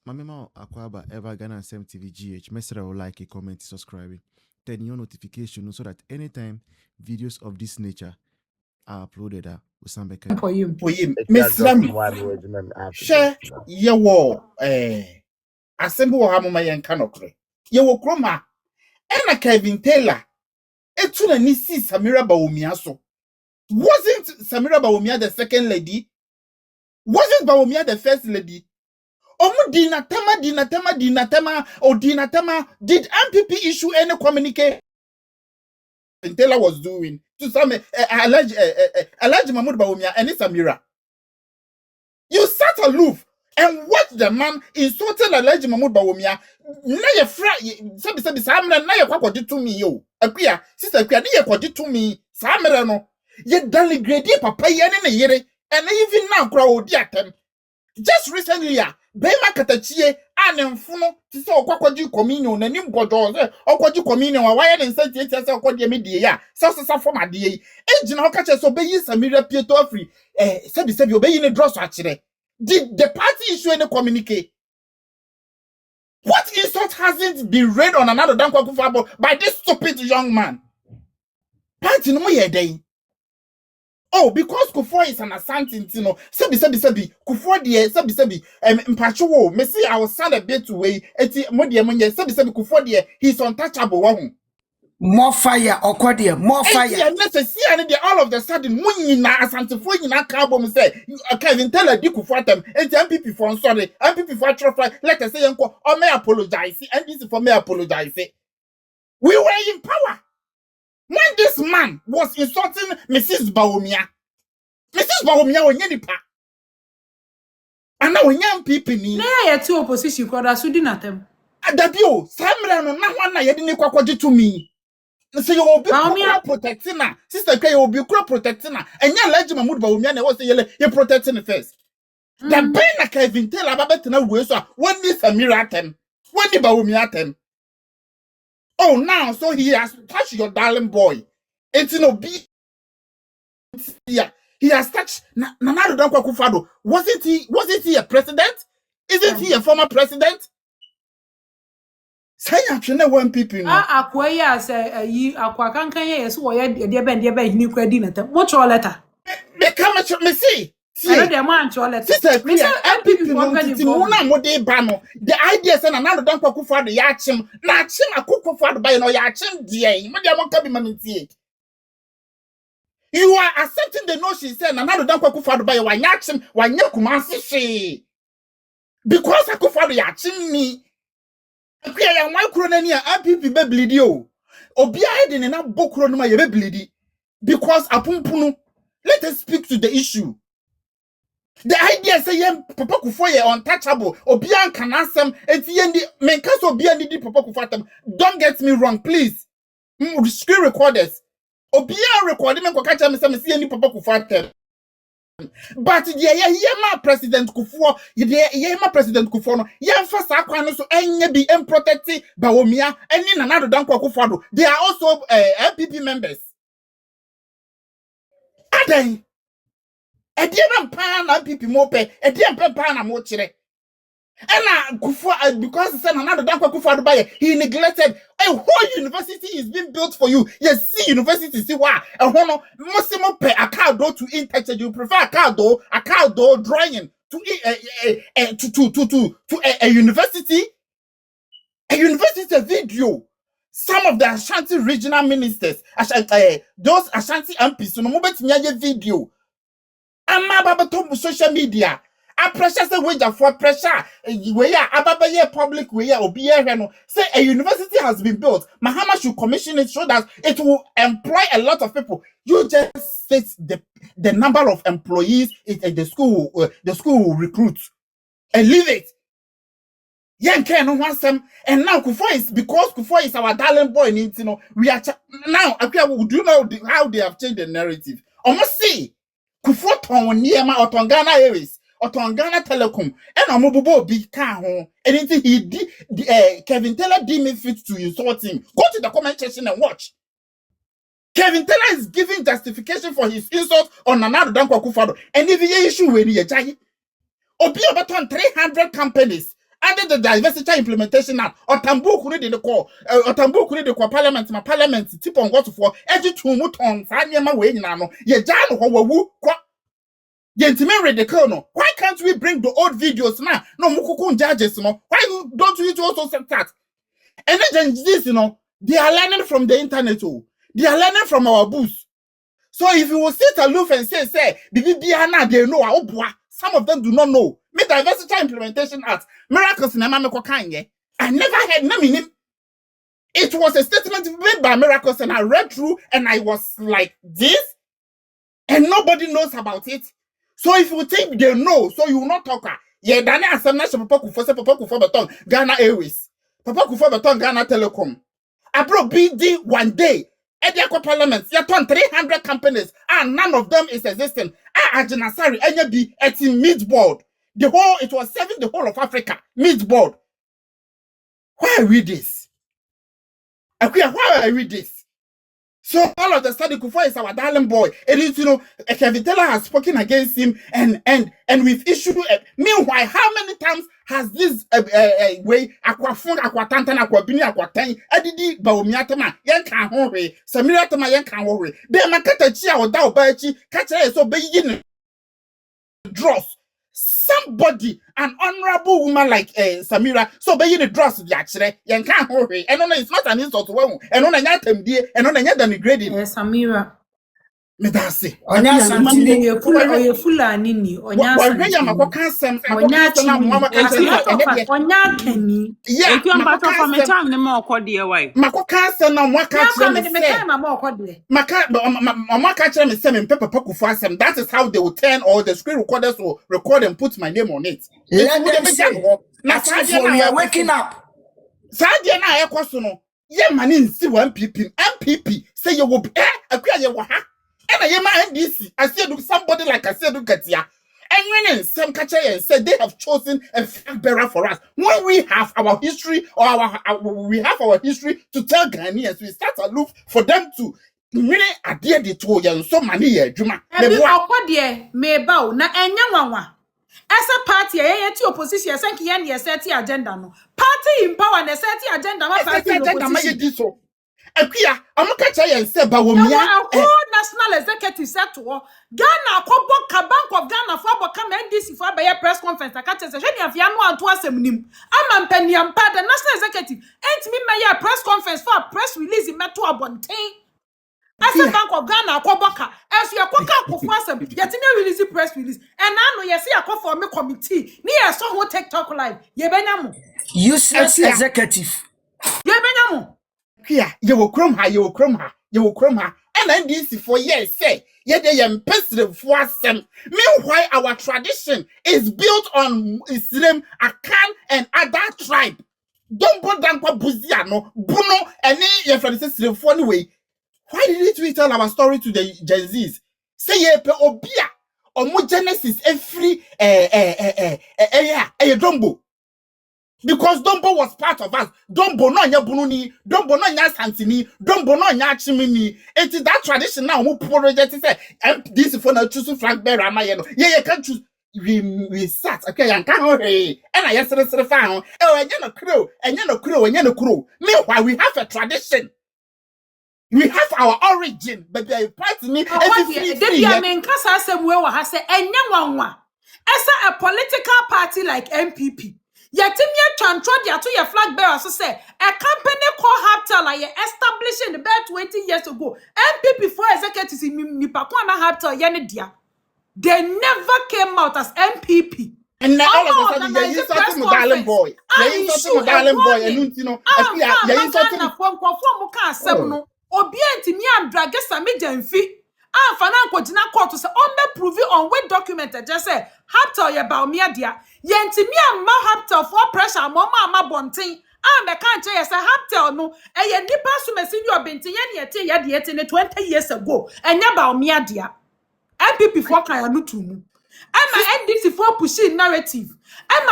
Mamema Akwaba ever Ghana Sem TV GH. Mesra will like, a comment, subscribing. Turn your notification so that anytime videos of this nature are uploaded, Usambeka. For you. Mesram. Share your assemble hamoma yen kanokre. Yewo kroma. Ena Kevin Taylor. Etuna nisi Samira Bawumia so. Wasn't Samira Bawumia the second lady? Wasn't Bawumia the first lady? Omu dinatama or dinatama. Did NPP issue any communique Taylor was doing to some alleged Mahmoud Bawumia and Samira? You sat aloof and watched the man insulting alleged Mahmoud Bawumia. Na ye fra sabi Samira na ye kwakodi to me yo. Akuya sister akuya na ye kwakodi to me Samira no. Ye denigrate papa ye ne yere and even now kura odi atem. Just recently, Bema Katachie and Mfuno to so Quaquaji communion and Nim Godos, or Quaji communion, or why I didn't say it as a Quadia media, Sasa for my DA. Agent Hawkatches obey Samira Pieto free, Sabi obeying a dross actually. Did the party issue any communique? What insult hasn't been read on another Dankwa by this stupid young man? Party no more day. Oh, because Kufuor is an assanting, you know. Sabi. Kufuor de sabi. Mpacho, me see I was sound a bit away. Eti modi monye sabi Kufuor de he's untouchable. Wahu. More fire, Okodia, more fire. Yeah, let's see, and all of the sudden, Munyi na asantifo na carbon say, Kevin Taylor di Kufuor them. Eti MPP for sorry, MPP for trophy. Let us say unko, or may apologize, and this is for me apologize. We were in power. When this man was insulting Mrs. Bawumia was nipa. And now young people ni. Na two opposition kwada so di natem. Adabio, Samira no na wana ye ni kwakwaje to me. Say you will be protecting na. Sister Kay you will be protecting na. Enya Alhaji Mahmoud Bawumia na was say you protecting first. The pain na Kevin Taylor ababet na we so when this Samira atem. When the Bawumia atem. Oh, now, so he has touched your darling boy. It's no be. Yeah, he has touched. Nanado Dankwa Kufuor. Wasn't he a president? Isn't he a former president? Say actually one people. Akwaya say yi akwa kankan ye so wo ye de be hini kwa di natem. Mo cho letter. Me come me see. I know the man cho letter. Sister, me say MPP the idea say Nanado Dankwa Kufuor de yachim. Na chim Kufuor by no yachim die. Me dey won ka bi mamintie. You are accepting the notion say Nanado Dankwa Kufuor by wanyachim wanya Kumasi she. Because Kufuor yachim me. Akuya ya nwa kuro na ni MPP be bleedi o. Obi a de na bokuro no ma ye be bleedi. Because apumpunu. Let us speak to the issue. The idea say Papa Kufuor ye untouchable. Obi an kan asem enti yendi menka so obi an di Papa Kufuor. Don't get me wrong, please. Screen recorders. Obi an recording me ko kacha me say me see yendi Papa Kufuor. But yeah, President Kufuor, President Kufuor no yemfa sa kwan no so enye bi protect Bawumia eni Nanado Dankwa Kufuor. They are also NPP members. Aden Ediam pan na NPP mo pe, ediam pan na mo kire. And Kufuor because say Nanado Dankwa Kufuor buy he neglected a whole university is being built for you. Yes, see university see why. And hono most pay a car door to interact. You prefer a car door drawing to a university. A university video. Some of the Ashanti regional ministers, those Ashanti MPs, no mo bet me video. Amma baba to social media. A pressure say wage for pressure. We are ababa public we are obi no. Say a university has been built. Mahama should commission it so that it will employ a lot of people. You just state the number of employees the school will recruit and leave it. Young can no want some and now Kufuor is because Kufuor is our darling boy. You know we are now. Okay, do you know how they have changed the narrative? Almost see Kufuor ton niema otongana areas. Otongana Telecom and Omobobo be car home. Anything he did Kevin Taylor deemed fit to insult him. Go to the comment section and watch. Kevin Taylor is giving justification for his insult on Nanado Dankwa Kufuor. And if he issue when he jai Obi about 300 companies under the diversity implementation act otambu kunu de call otambu kunu de call parliament ma parliament tip on what for eji tumu ton sa niema we nyina no ye ja no ho wawu kwa Gentlemen radical no. Why can't we bring the old videos now? No mukuku judges no. Why don't we also set that? And then this, they are learning from the internet. Oh. They are learning from our booths. So if you will sit aloof and say, they know. Some of them do not know. Me diversity implementation act. Miracles in Amameko. I never heard name. It was a statement made by Miracles, and I read through and I was like, this? And nobody knows about it. So if you think they know, so you will not talk. Yeah, Dani Asamna Papa Kufuor Beton, Ghana Airways. Papa Kufuor Beton, Ghana Telecom. Abro BD one day. Ediako Parliament, you turn 300 companies, and none of them is existing. Ajinasari, NPP, it's in mid-board. It was serving the whole of Africa, mid-board. Why are we this? Why are we this? So all of the study Kufuor is our darling boy. It is, Kevin Taylor has spoken against him and we've issued. Meanwhile, how many times has this way Aquafun, Aquatantan, Aquabini, Aquatan, Adidi, Bawumia Tema, Yankan Hore, Samira Tema Yankan Hore, they makata chia or dao bachi, catch so begin dross. Somebody, an honorable woman like Samira, so be the dross the actually, you can't hurry. And on it's not an insult to one, and on a yatem dear, and on a yadam grading. Samira. Me that's it. Onya santini oye fula nini onya santini onya kansem onya keni ekyo mpato for me time ne ma okode why mako kansem na mo ka kire me time ma okode mama ka kire me say me Papa Kufuor asem. That is how they will turn, or the screen recorders will record and put my name on it. Let them say, we are waking up. Sadia na ekoso no ye mani nsi NPP say you will akua ye wo ha. And I am NDC. I said somebody like I said Katia. And when some catcher said they have chosen a flag bearer for us. When we have our history, or we have our history to tell Ghanaians, we start aloof for them to really adhere the to and so many Juma. Me bow na enyanwa. As a party, I opposition, thank you, and set agenda. No party in power and set agenda. My Akia, I'm catch and say Bawumia. National executive said to Ghana, Bank of Ghana for come NDC for a press conference. I catch a session of Yamo and Twasemunim. I'm Penny and Pad, the national executive. Ain't me my press conference for a press release in Metro Bontain. As a Bank of Ghana, Koboka, as you are Kufuor, yet me release press release. And I know you see a call for me committee. Near some who take talk live. Yebenamo. Useless executive. Yebenamo. Here, you will chrome her. And NDC for years say, yet they am president for some. Meanwhile, our tradition is built on Islam, Akan, and other tribe. Don't put down Buziano, Bruno, and any Francis for anyway. Why didn't we tell our story to the Gen Zs? Say ye pe obia or more Genesis every Dombo. Because Dombo was part of us. Dombo no nya bununi, Dombo no nya santini, Dombo no nya chimini. It is that tradition now. Who project say this for now choose flag bearer na no. Yeah, can't choose. We sat okay and can hurry. And I yesterday found no crow. Meanwhile, we have a tradition. We have our origin, but they part me. As a political party like NPP. Yatimia Chantro to your flag bearer so say a company called Haptel like establishing the bed 20 years ago. NPP for executives in Nipakwana Haptel Yanidia. They never came out as NPP. And now all of a sudden, you saw some darling boy. You saw some darling boy, and you know, you saw some Obient me and Dragessa Mijanfi. Fananko did not call to say on the prove on what document just say Haptel ya Bawumia dia yenti me and ma Haptel for pressure mama bonting me can't say Haptel no ye nipa so mesin you binti ye de 20 years ago and ya Bawumia dia NPP for kan no tumu NDC for pushing narrative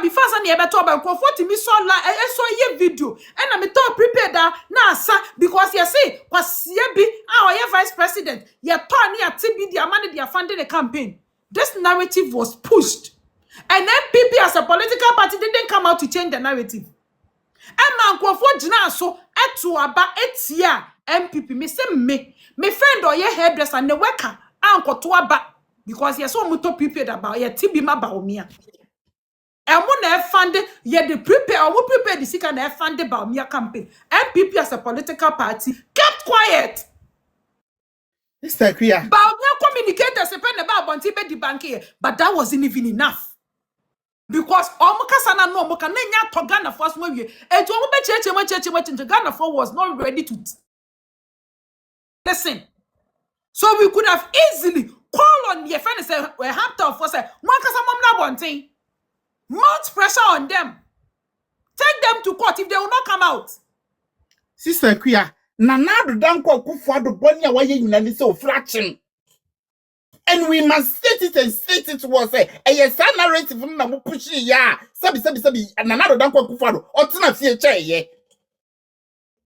before san ye beto ba ko 40 mi so la so ye video me to prepare da na asa because you see was ye bi our vice president ye turn ya TB the amane they funding the campaign. This narrative was pushed And NPP as a political party didn't come out to change the narrative. And man Kufuor jina so etu aba etia NPP me say me friend or ye hairdresser ne weka ankoto aba because ye so muto prepared about ye tibi ma Bawumia. And when they funded, ye the prepare or who prepare the sick and they funded Bawumia campaign. NPP as a political party kept quiet. Mr. Kuya. Bawumia communicators depend about Bontibe the bank, but that wasn't even enough. Because Omukasana no Mokanenya to Ghana first movie. And to Omube Ghana for was not ready to listen. So we could have easily called on the friend and say, we have to for say, mount pressure on them. Take them to court if they will not come out. Sister Kuya, Nanado Danko Kufuor do Bonia wa ye nyina so fraction. And we must state it was a yes narrative na mo push ya. Sabi Nanado Danko Kufuor otina fie che.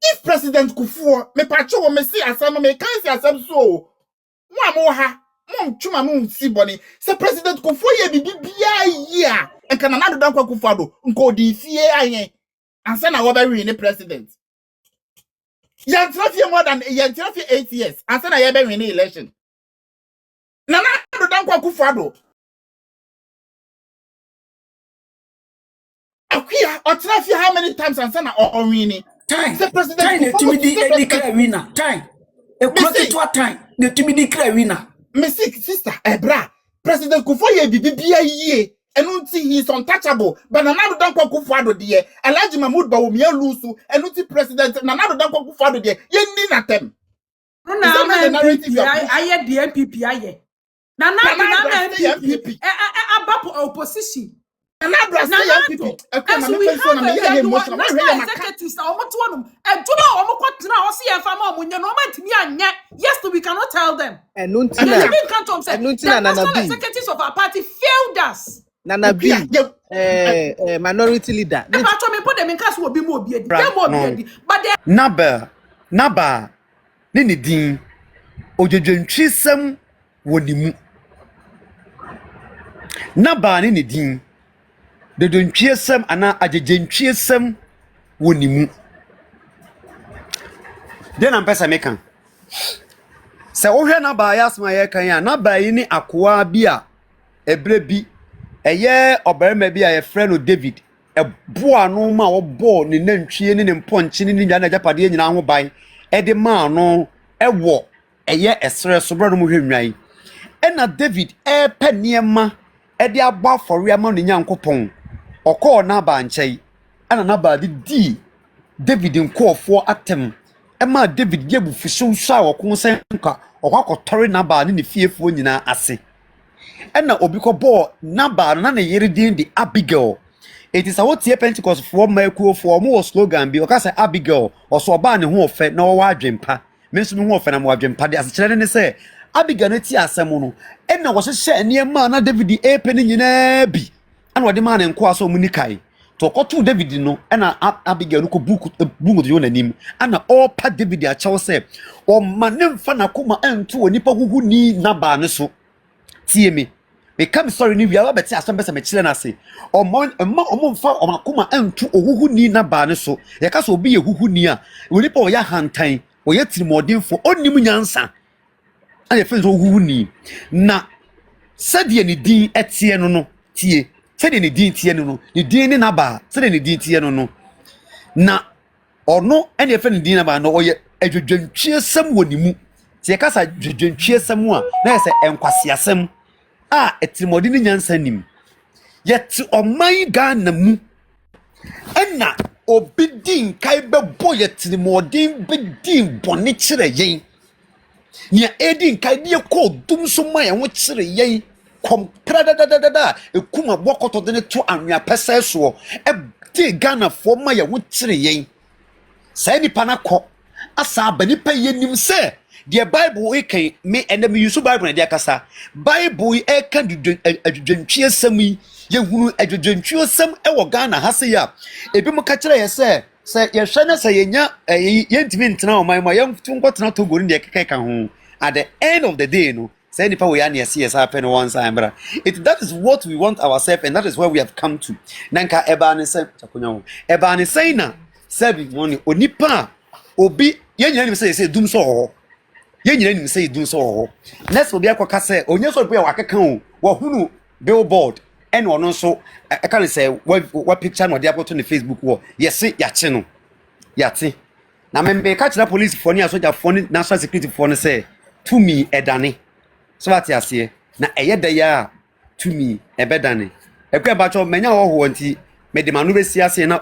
If President Kufuor me pacho me see asam me kan see asam so. Mo amoha, mo chuma mo si boni. Se President Kufuor ye bibia ya. And can Nanado Danko Kufuor do nko di fie ayen. Ansa na wo be win the president. Yan traffic more than 8 years. Ansa na ye be win the election. Nanado Danko Kufuor. Akuya, or traffic how many times and sana or winning? Time. The president Time the declare winner. Time. A clock to a time. The to declare winner. Missy sister, bra. President Kufuor ye and unti he is untouchable. But Nanado Danko Kufuor dear, Alhaji Mahmoud Bawumia lusu, and unti President Nanado Danko Kufuor dear, ye need them. No, I had the NPP. I Nanado NPP. About opposition. Nanado NPP. As we have executives, yes, we cannot tell them. And the national executives of our party failed us. Nana B, minority leader. Naba, Nini Dean, Ojojon Chisem, Wodimu. Naba, Nini Dean, the Don Chisem, Anna Ajajan Chisem, Wodimu. Then I'm Pesa Mekan. So, oh, Naba, yes, my Ekaya, Naba, any aqua beer, a brebi. Eye obarima bi a friend of David eboa no ma wo bo ne nantwie ne mponche ne nya na japade nyina ho ban de ma no ewo eye esere so bro no mo hwenwan na David pe niema de agba afori ama no nyankopon okọ na ba nchei ana na ba di David nkofo atem ma David yebu fiso sha okon sen nka okwakotori na ba ne fiefo nyina ase. Ena obiko bo Naba na yere din di Abigail. It is a what ye Pentecost for my cool for more slogan be okase Abigail or so ba ne ho ofe na wa adwempa. Me so me ho ofe na mo adwempa de asechire ne say Abigail na ti asem no. Ena wo hye niema na David epe ne nyina bi. Ana wode ma ne nko aso mu nikai. To kotu David no ena Abigail no ko buku de yo nanim. Ana all pa David a chawo say o manem fa na kuma entu onipa huhu ni Naba ne so. Tie me come sorry ni bia beti asem besa me kire na se omfa omakoma antu ohuhu ni na ba ne so ye ka so obi ye huhu ni a woni pa oya hantan oya tirimodinfo onim nyansa ane fe so huhu ni na sade ni din etie no tie sade ni din tie no ni din ni na ba sade ni din tie no na ono ene fe ni din na ba no oye adwodwantwie sem woni mu tie ka sa adwodwantwie sem a na se enkwase asem etimodi ni nyansa nim yet oman Ghana mu ena obidin kai bebo yetimodi bidin boni kire yen nia edin kai die ko dum so ma ye ho kire yen kompra da ekuma bokoto de ne to anwea pesa so e Ghana fo ma ye ho kire yen sai ni panako asa bani pa yenim se the Bible can me and me use Bible na dia kasa Bible can adwodwantwie sami ye hunu adwodwantwie sam e wo Ghana ha se ya ebi mo ka kire ye se ye hwe na se ye nya ye ntimi ntena o man ma ye mfu nkotena Togo ni de keka ho at the end of the day no say nipa we an yes yes happen once ambra that is what we want ourselves and that is where we have come to nanka eba ne say chakonyo eba ne say na sabi money onipa obi yenyina nim say dum so ho yenyina nim say dum so ho next obi akoka say onye so pe wakeka o wo hunu billboard and ono so I can say what picture no dey about on the Facebook wo yes ya che no ya te na me catch the police for ni asoja for ni national security for ni say to me edane so what you say na eyeda ya to me ebedane ekwa ba cho menya wo ho nti me de manu be si ase na